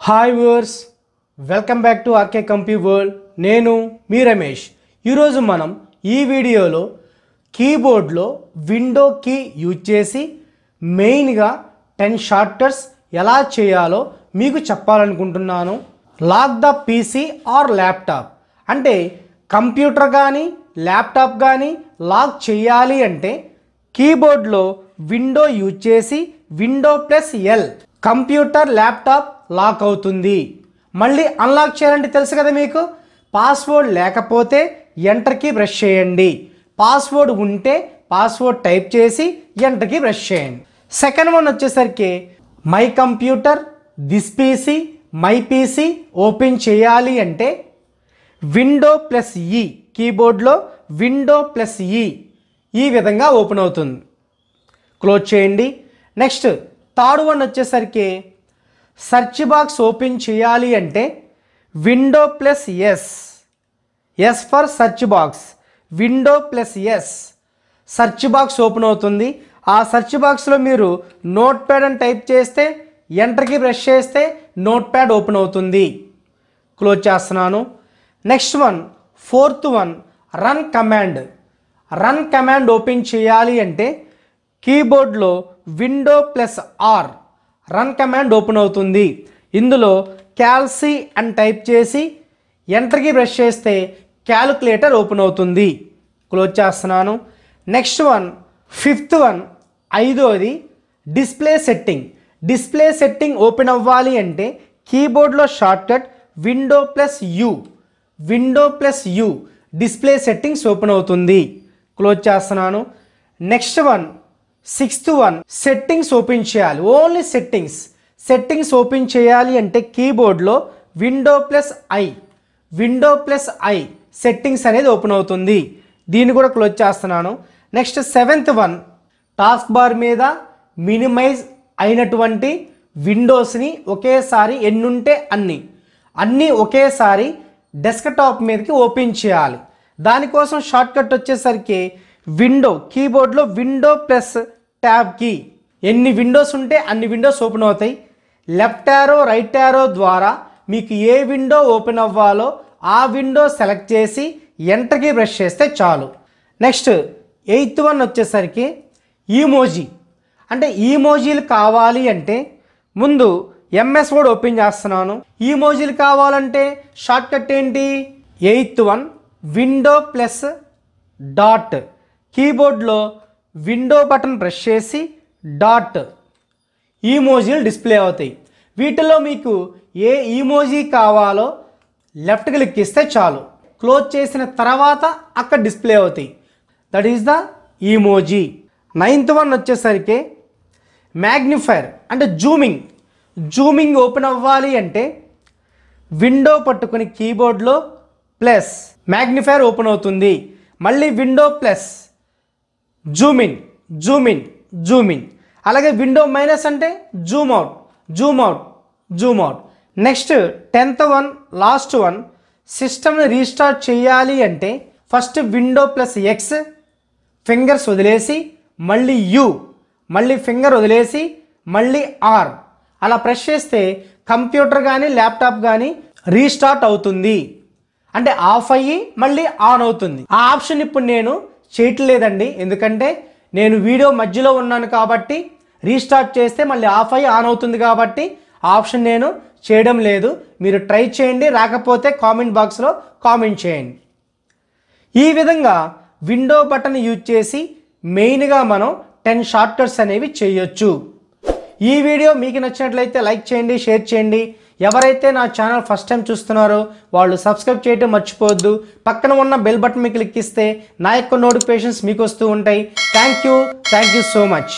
Hi viewers, welcome back to R K computer world. నేను మీ రమేష్. ఈరోజు మనం ఈ వీడియోలో కీబోర్డ్లో విండో కీ యూజ్ చేసి మెయిన్గా 10 షార్ట్కట్స్ ఎలా చేయాలో మీకు చెప్పాలనుకుంటున్నాను. Lock the PC or laptop అంటే కంప్యూటర్ కానీ ల్యాప్టాప్ కానీ లాక్ చేయాలి అంటే కీబోర్డ్లో విండో యూజ్ చేసి window plus L computer laptop lock అవుతుంది. మళ్ళీ అన్లాక్ చేయాలంటే తెలుసు కదా మీకు, పాస్వర్డ్ లేకపోతే ఎంటర్కి ప్రెస్ చేయండి, పాస్వర్డ్ ఉంటే పాస్వర్డ్ టైప్ చేసి ఎంటర్కి ప్రెస్ చేయండి. సెకండ్ వన్ వచ్చేసరికి my computer this PC my PC open చేయాలి అంటే విండో ప్లస్ ఈ, కీబోర్డ్లో విండో ప్లస్ ఈ విధంగా ఓపెన్ అవుతుంది. క్లోజ్ చేయండి. నెక్స్ట్ థర్డ్ వన్ వచ్చేసరికి సెర్చ్ బాక్స్ ఓపెన్ చేయాలి అంటే window plus S for search box, window plus S search box open అవుతుంది. ఆ సెర్చ్ బాక్స్లో మీరు నోట్ ప్యాడ్ అని టైప్ చేస్తే ఎంటర్కి ప్రెస్ చేస్తే నోట్ ప్యాడ్ ఓపెన్ అవుతుంది. క్లోజ్ చేస్తున్నాను. Next one fourth one run command open చేయాలి అంటే కీబోర్డ్లో window plus R run command open అవుతుంది. ఇందులో క్యాల్సీ అని టైప్ చేసి ఎంటర్కి ప్రెస్ చేస్తే క్యాలిక్యులేటర్ ఓపెన్ అవుతుంది. క్లోజ్ చేస్తున్నాను. నెక్స్ట్ వన్ ఫిఫ్త్ వన్ ఐదోది డిస్ప్లే సెట్టింగ్ ఓపెన్ అవ్వాలి అంటే కీబోర్డ్లో shortcut window plus U display settings open అవుతుంది. క్లోజ్ చేస్తున్నాను. Next one sixth one settings open చేయాలి, ఓన్లీ సెట్టింగ్స్ ఓపెన్ చేయాలి అంటే కీబోర్డ్లో విండో ప్లస్ ఐ సెట్టింగ్స్ అనేది ఓపెన్ అవుతుంది. దీన్ని కూడా క్లోజ్ చేస్తున్నాను. Next seventh one task bar మీద మినిమైజ్ అయినటువంటి విండోస్ని ఒకేసారి ఎన్నుంటే అన్నీ ఒకేసారి డెస్క్టాప్ మీదకి ఓపెన్ చేయాలి. దానికోసం షార్ట్కట్ వచ్చేసరికి కీబోర్డ్లో విండో ప్లస్ ట్యాబ్ కీ, ఎన్ని విండోస్ ఉంటే అన్ని విండోస్ ఓపెన్ అవుతాయి. లెఫ్ట్ యారో రైట్ యారో ద్వారా మీకు ఏ విండో ఓపెన్ అవ్వాలో ఆ విండో సెలెక్ట్ చేసి ఎంటర్కి ప్రెస్ చేస్తే చాలు. నెక్స్ట్ ఎయిత్ వన్ వచ్చేసరికి ఈమోజీ, అంటే ఈమోజీలు కావాలి అంటే ముందు ఎంఎస్ వర్డ్ ఓపెన్ చేస్తున్నాను. ఈమోజీలు కావాలంటే షార్ట్కట్ ఏంటి, eighth one window plus dot, కీబోర్డ్లో విండో బటన్ ప్రెస్ చేసి డాట్ ఈమోజీలు డిస్ప్లే అవుతాయి. వీటిలో మీకు ఏ ఈమోజీ కావాలో లెఫ్ట్ క్లిక్ ఇస్తే చాలు. క్లోజ్ చేసిన తర్వాత అక్కడ డిస్ప్లే అవుతాయి. That is the emoji. Ninth one వచ్చేసరికి మ్యాగ్నిఫైర్ అంటే జూమింగ్ ఓపెన్ అవ్వాలి అంటే విండో పట్టుకుని కీబోర్డ్లో ప్లస్ మ్యాగ్నిఫైర్ ఓపెన్ అవుతుంది. మళ్ళీ విండో ప్లస్ జూమ్ ఇన్. అలాగే విండో మైనస్ అంటే Zoom out. Next 10th one last one సిస్టమ్ని రీస్టార్ట్ చేయాలి అంటే first window plus X fingers వదిలేసి మళ్ళీ యు, మళ్ళీ ఫింగర్ వదిలేసి మళ్ళీ ఆర్ అలా ప్రెస్ చేస్తే కంప్యూటర్ కానీ ల్యాప్టాప్ కానీ రీస్టార్ట్ అవుతుంది, అంటే ఆఫ్ అయ్యి మళ్ళీ ఆన్ అవుతుంది. ఆ ఆప్షన్ ఇప్పుడు నేను చేయట్లేదండి, ఎందుకంటే నేను వీడియో మధ్యలో ఉన్నాను కాబట్టి రీస్టార్ట్ చేస్తే మళ్ళీ ఆఫ్ అయ్యి ఆన్ అవుతుంది కాబట్టి ఆ ఆప్షన్ నేను చేయడం లేదు. మీరు ట్రై చేయండి, రాకపోతే కామెంట్ బాక్స్లో కామెంట్ చేయండి. ఈ విధంగా విండో బటన్ యూజ్ చేసి మెయిన్గా మనం 10 షార్ట్కట్స్ అనేవి చేయొచ్చు. ఈ వీడియో మీకు నచ్చినట్లయితే లైక్ చేయండి, షేర్ చేయండి. ఎవరైతే నా ఛానల్ ఫస్ట్ టైం చూస్తున్నారో వాళ్ళు సబ్స్క్రైబ్ చేయడం మర్చిపోవద్దు. పక్కన ఉన్న బెల్ బటన్ మీద క్లిక్ ఇస్తే నా యొక్క నోటిఫికేషన్స్ మీకు వస్తూ ఉంటాయి. Thank you so much.